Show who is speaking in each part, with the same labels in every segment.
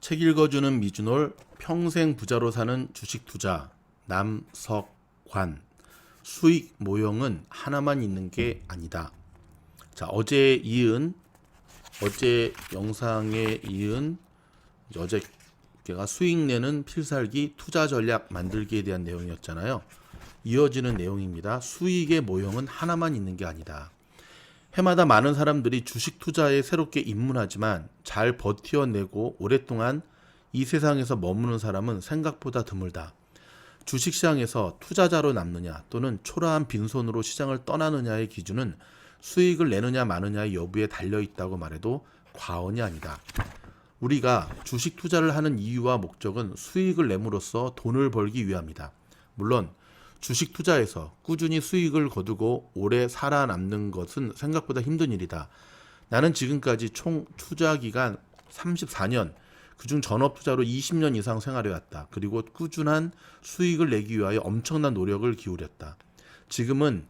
Speaker 1: 책 읽어주는 미주놀 평생 부자로 사는 주식 투자 남석관. 수익 모형은 하나만 있는 게 아니다. 자, 어제 영상에 이은 어제가 수익 내는 필살기 투자 전략 만들기에 대한 내용이었잖아요. 이어지는 내용입니다. 수익의 모형은 하나만 있는 게 아니다. 해마다 많은 사람들이 주식 투자에 새롭게 입문하지만 잘 버텨내고 오랫동안 이 세상에서 머무는 사람은 생각보다 드물다. 주식시장에서 투자자로 남느냐 또는 초라한 빈손으로 시장을 떠나느냐의 기준은 수익을 내느냐 마느냐의 여부에 달려있다고 말해도 과언이 아니다. 우리가 주식 투자를 하는 이유와 목적은 수익을 내므로써 돈을 벌기 위함이다. 물론 주식 투자에서 꾸준히 수익을 거두고 오래 살아남는 것은 생각보다 힘든 일이다. 나는 지금까지 총 투자 기간 34년, 그중 전업 투자로 20년 이상 생활해왔다. 그리고 꾸준한 수익을 내기 위하여 엄청난 노력을 기울였다. 지금은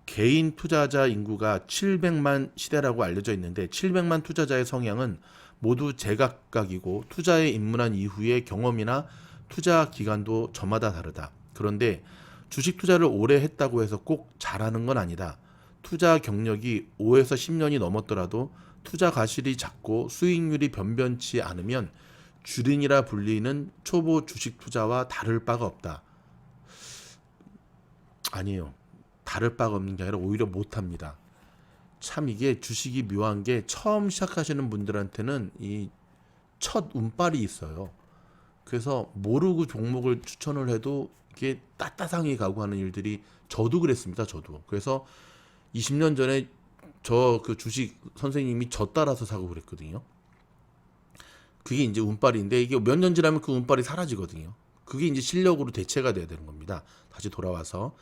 Speaker 1: 개인 투자자 인구가 700만 시대라고 알려져 있는데 700만 투자자의 성향은 모두 제각각이고 투자에 입문한 이후의 경험이나 투자 기간도 저마다 다르다. 그런데 주식 투자를 오래 했다고 해서 꼭 잘하는 건 아니다. 투자 경력이 5에서 10년이 넘었더라도 투자 가실이 작고 수익률이 변변치 않으면 주린이라 불리는 초보 주식 투자와 다를 바가 없다. 아니에요. 다를 바가 없는 게 아니라 오히려 못합니다. 참 이게 주식이 묘한 게 처음 시작하시는 분들한테는 이 첫 운빨이 있어요. 그래서 모르고 종목을 추천을 해도 이게 따따상이 가고 하는 일들이 저도 그랬습니다. 저도. 그래서 20년 전에 저 그 주식 선생님이 저 따라서 사고 그랬거든요. 그게 이제 운빨인데 이게 몇 년 지나면 그 운빨이 사라지거든요. 그게 이제 실력으로 대체가 돼야 되는 겁니다. 다시 돌아와서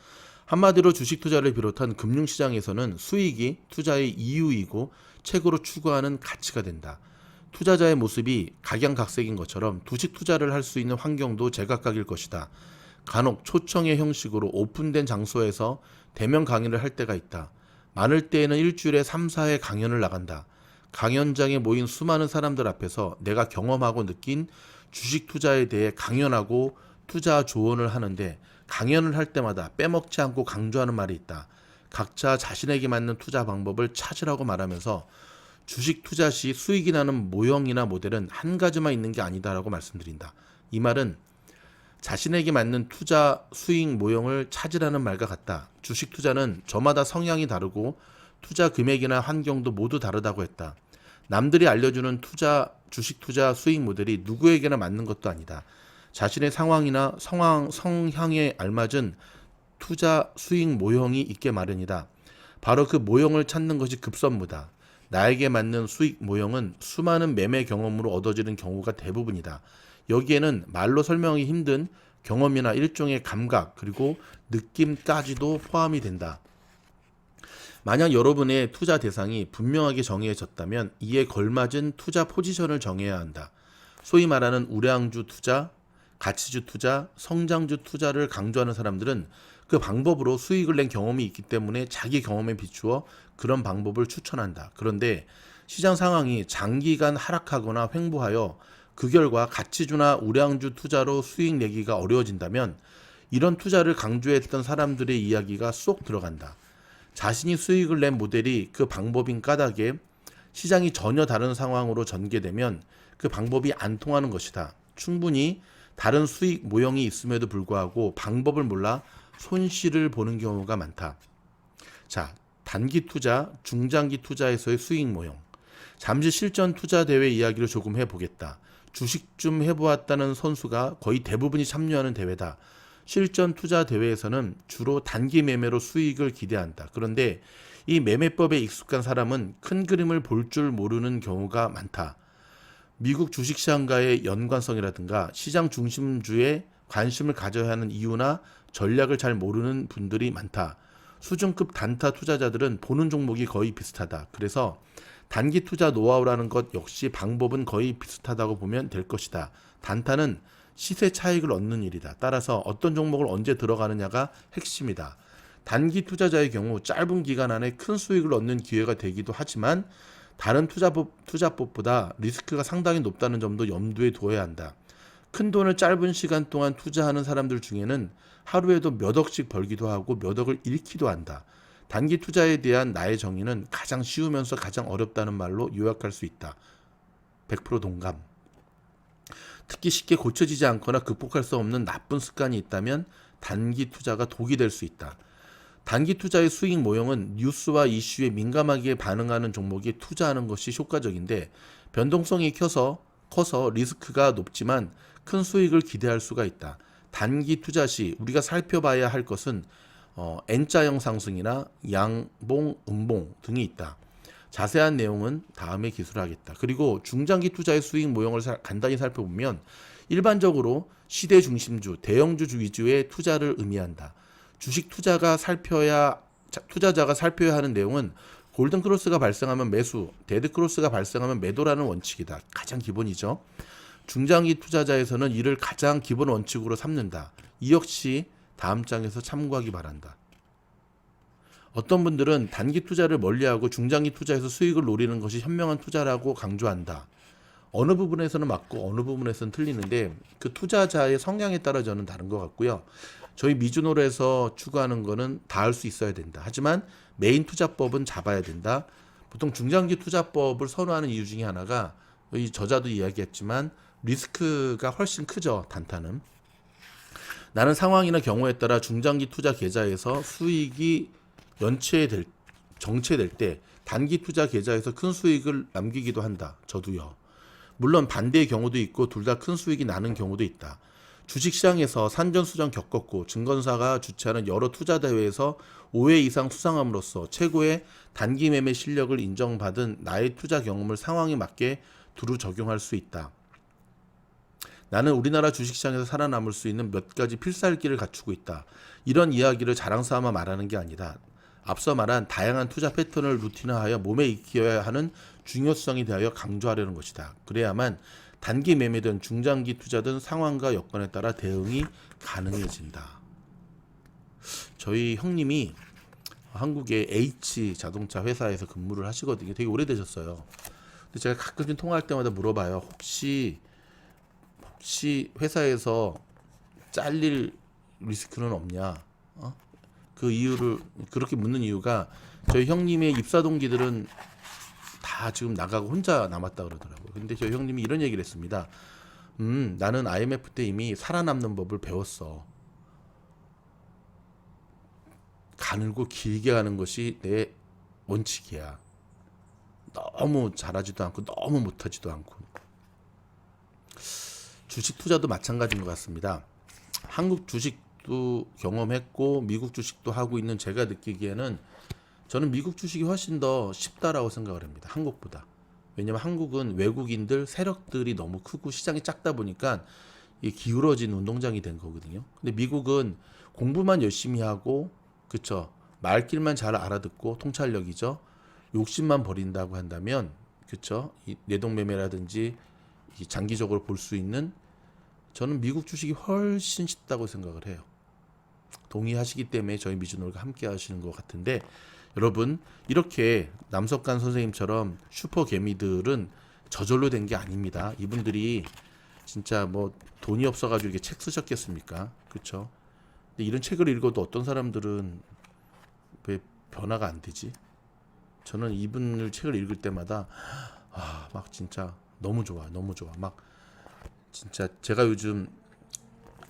Speaker 1: 한마디로 주식 투자를 비롯한 금융시장에서는 수익이 투자의 이유이고 최고로 추구하는 가치가 된다. 투자자의 모습이 각양각색인 것처럼 주식 투자를 할 수 있는 환경도 제각각일 것이다. 간혹 초청의 형식으로 오픈된 장소에서 대면 강의를 할 때가 있다. 많을 때에는 일주일에 3, 4회 강연을 나간다. 강연장에 모인 수많은 사람들 앞에서 내가 경험하고 느낀 주식 투자에 대해 강연하고 투자 조언을 하는데 강연을 할 때마다 빼먹지 않고 강조하는 말이 있다. 각자 자신에게 맞는 투자 방법을 찾으라고 말하면서 주식 투자 시 수익이 나는 모형이나 모델은 한 가지만 있는 게 아니다라고 말씀드린다. 이 말은 자신에게 맞는 투자 수익 모형을 찾으라는 말과 같다. 주식 투자는 저마다 성향이 다르고 투자 금액이나 환경도 모두 다르다고 했다. 남들이 알려주는 주식 투자 수익 모델이 누구에게나 맞는 것도 아니다. 자신의 상황이나 성향에 알맞은 투자 수익 모형이 있게 마련이다. 바로 그 모형을 찾는 것이 급선무다. 나에게 맞는 수익 모형은 수많은 매매 경험으로 얻어지는 경우가 대부분이다. 여기에는 말로 설명하기 힘든 경험이나 일종의 감각 그리고 느낌까지도 포함이 된다. 만약 여러분의 투자 대상이 분명하게 정해졌다면 이에 걸맞은 투자 포지션을 정해야 한다. 소위 말하는 우량주 투자, 가치주 투자, 성장주 투자를 강조하는 사람들은 그 방법으로 수익을 낸 경험이 있기 때문에 자기 경험에 비추어 그런 방법을 추천한다. 그런데 시장 상황이 장기간 하락하거나 횡보하여 그 결과 가치주나 우량주 투자로 수익 내기가 어려워진다면 이런 투자를 강조했던 사람들의 이야기가 쏙 들어간다. 자신이 수익을 낸 모델이 그 방법인 까닭에 시장이 전혀 다른 상황으로 전개되면 그 방법이 안 통하는 것이다. 충분히 다른 수익 모형이 있음에도 불구하고 방법을 몰라 손실을 보는 경우가 많다. 자, 단기 투자, 중장기 투자에서의 수익 모형. 잠시 실전 투자 대회 이야기를 조금 해보겠다. 주식 좀 해보았다는 선수가 거의 대부분이 참여하는 대회다. 실전 투자 대회에서는 주로 단기 매매로 수익을 기대한다. 그런데 이 매매법에 익숙한 사람은 큰 그림을 볼 줄 모르는 경우가 많다. 미국 주식시장과의 연관성이라든가 시장 중심주에 관심을 가져야 하는 이유나 전략을 잘 모르는 분들이 많다. 수준급 단타 투자자들은 보는 종목이 거의 비슷하다. 그래서 단기 투자 노하우라는 것 역시 방법은 거의 비슷하다고 보면 될 것이다. 단타는 시세 차익을 얻는 일이다. 따라서 어떤 종목을 언제 들어가느냐가 핵심이다. 단기 투자자의 경우 짧은 기간 안에 큰 수익을 얻는 기회가 되기도 하지만 다른 투자법보다 리스크가 상당히 높다는 점도 염두에 두어야 한다. 큰 돈을 짧은 시간 동안 투자하는 사람들 중에는 하루에도 몇 억씩 벌기도 하고 몇 억을 잃기도 한다. 단기 투자에 대한 나의 정의는 가장 쉬우면서 가장 어렵다는 말로 요약할 수 있다. 100% 동감. 특히 쉽게 고쳐지지 않거나 극복할 수 없는 나쁜 습관이 있다면 단기 투자가 독이 될 수 있다. 단기 투자의 수익 모형은 뉴스와 이슈에 민감하게 반응하는 종목에 투자하는 것이 효과적인데 변동성이 커서 리스크가 높지만 큰 수익을 기대할 수가 있다. 단기 투자 시 우리가 살펴봐야 할 것은 N자형 상승이나 양봉, 음봉 등이 있다. 자세한 내용은 다음에 기술하겠다. 그리고 중장기 투자의 수익 모형을 간단히 살펴보면 일반적으로 시대 중심주, 대형주 위주의 투자를 의미한다. 주식 투자자가 살펴야 하는 내용은 골든 크로스가 발생하면 매수, 데드 크로스가 발생하면 매도라는 원칙이다. 가장 기본이죠. 중장기 투자자에서는 이를 가장 기본 원칙으로 삼는다. 이 역시 다음 장에서 참고하기 바란다. 어떤 분들은 단기 투자를 멀리하고 중장기 투자에서 수익을 노리는 것이 현명한 투자라고 강조한다. 어느 부분에서는 맞고 어느 부분에서는 틀리는데 그 투자자의 성향에 따라 저는 다른 것 같고요. 저희 미주노래에서 추구하는 거는 다 할 수 있어야 된다. 하지만 메인 투자법은 잡아야 된다. 보통 중장기 투자법을 선호하는 이유 중에 하나가 이 저자도 이야기했지만 리스크가 훨씬 크죠. 단타는. 나는 상황이나 경우에 따라 중장기 투자 계좌에서 수익이 정체될 때 단기 투자 계좌에서 큰 수익을 남기기도 한다. 저도요. 물론 반대의 경우도 있고 둘 다 큰 수익이 나는 경우도 있다. 주식시장에서 산전수전 겪었고 증권사가 주최하는 여러 투자 대회에서 5회 이상 수상함으로써 최고의 단기 매매 실력을 인정받은 나의 투자 경험을 상황에 맞게 두루 적용할 수 있다. 나는 우리나라 주식시장에서 살아남을 수 있는 몇 가지 필살기를 갖추고 있다. 이런 이야기를 자랑삼아 말하는 게 아니다. 앞서 말한 다양한 투자 패턴을 루틴화하여 몸에 익혀야 하는 중요성에 대하여 강조하려는 것이다. 그래야만 단기 매매든 중장기 투자든 상황과 여건에 따라 대응이 가능해진다. 저희 형님이 한국의 H 자동차 회사에서 근무를 하시거든요. 되게 오래되셨어요. 근데 제가 가끔씩 통화할 때마다 물어봐요. 혹시 회사에서 잘릴 리스크는 없냐? 그 이유를 그렇게 묻는 이유가 저희 형님의 입사 동기들은 다 지금 나가고 혼자 남았다 그러더라고요. 근데 저희 형님이 이런 얘기를 했습니다. 나는 IMF 때 이미 살아남는 법을 배웠어. 가늘고 길게 가는 것이 내 원칙이야. 너무 잘하지도 않고 너무 못하지도 않고. 주식 투자도 마찬가지인 것 같습니다. 한국 주식도 경험했고 미국 주식도 하고 있는 제가 느끼기에는 저는 미국 주식이 훨씬 더 쉽다라고 생각을 합니다. 한국보다. 왜냐면 한국은 외국인들 세력들이 너무 크고 시장이 작다 보니까 이 기울어진 운동장이 된 거거든요. 근데 미국은 공부만 열심히 하고 그쵸 말귀만 잘 알아듣고 통찰력이죠. 욕심만 버린다고 한다면 그쵸 이 내동매매라든지 장기적으로 볼 수 있는 저는 미국 주식이 훨씬 쉽다고 생각을 해요. 동의하시기 때문에 저희 미주노래가 함께 하시는 것 같은데 여러분 이렇게 남석관 선생님처럼 슈퍼 개미들은 저절로 된 게 아닙니다. 이분들이 진짜 뭐 돈이 없어가지고 이렇게 책 쓰셨겠습니까? 그렇죠? 근데 이런 책을 읽어도 어떤 사람들은 왜 변화가 안 되지? 저는 이분을 책을 읽을 때마다 막 진짜 너무 좋아, 너무 좋아. 막 진짜 제가 요즘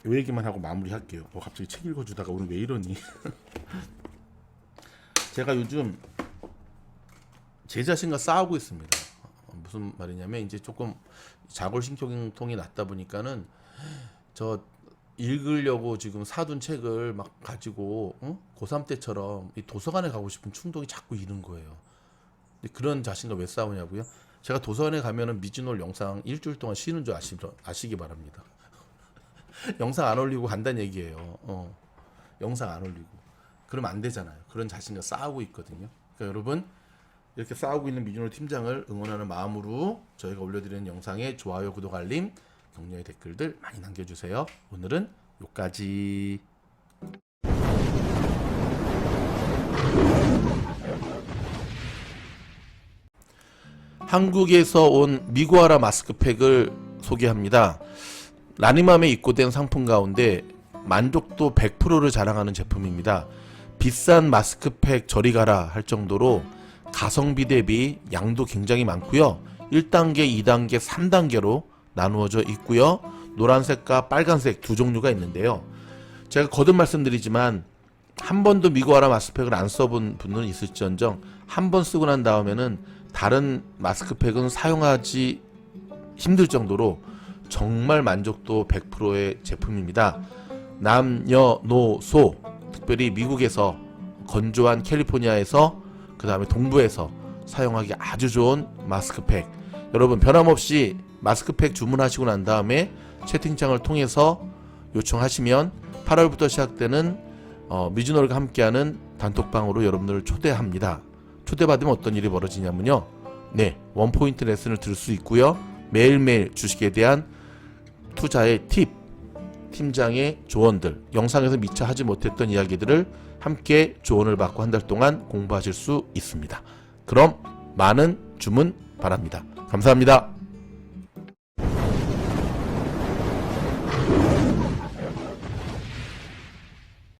Speaker 1: 요 얘기만 하고 마무리할게요. 갑자기 책 읽어주다가 오늘 왜 이러니? 제가 요즘 제 자신과 싸우고 있습니다. 무슨 말이냐면 이제 조금 자골신경통이 났다 보니까는 저 읽으려고 지금 사둔 책을 막 가지고 고3 때처럼 이 도서관에 가고 싶은 충동이 자꾸 있는 거예요. 근데 그런 자신과 왜 싸우냐고요? 제가 도서관에 가면은 미즈놀 영상 일주일 동안 쉬는 줄 아시기 바랍니다. 영상 안 올리고 간다는 얘기예요. 영상 안 올리고. 그러면 안 되잖아요. 그런 자신과 싸우고 있거든요. 그러니까 여러분 이렇게 싸우고 있는 미즈놀 팀장을 응원하는 마음으로 저희가 올려드리는 영상에 좋아요, 구독, 알림, 격려의 댓글들 많이 남겨주세요. 오늘은 여기까지. 한국에서 온 미고아라 마스크팩을 소개합니다. 라니맘에 입고된 상품 가운데 만족도 100%를 자랑하는 제품입니다. 비싼 마스크팩 저리 가라 할 정도로 가성비 대비 양도 굉장히 많고요. 1단계, 2단계, 3단계로 나누어져 있고요. 노란색과 빨간색 두 종류가 있는데요. 제가 거듭 말씀드리지만 한 번도 미고아라 마스크팩을 안 써본 분은 있을지언정 한 번 쓰고 난 다음에는 다른 마스크팩은 사용하기 힘들 정도로 정말 만족도 100%의 제품입니다. 남녀노소 특별히 미국에서 건조한 캘리포니아에서 그 다음에 동부에서 사용하기 아주 좋은 마스크팩, 여러분 변함없이 마스크팩 주문하시고 난 다음에 채팅창을 통해서 요청하시면 8월부터 시작되는 미즈노르가 함께하는 단톡방으로 여러분들을 초대합니다. 초대받으면 어떤 일이 벌어지냐면요, 원포인트 레슨을 들을 수 있고요, 매일매일 주식에 대한 투자의 팁, 팀장의 조언들, 영상에서 미처 하지 못했던 이야기들을 함께 조언을 받고 한 달 동안 공부하실 수 있습니다. 그럼 많은 주문 바랍니다. 감사합니다.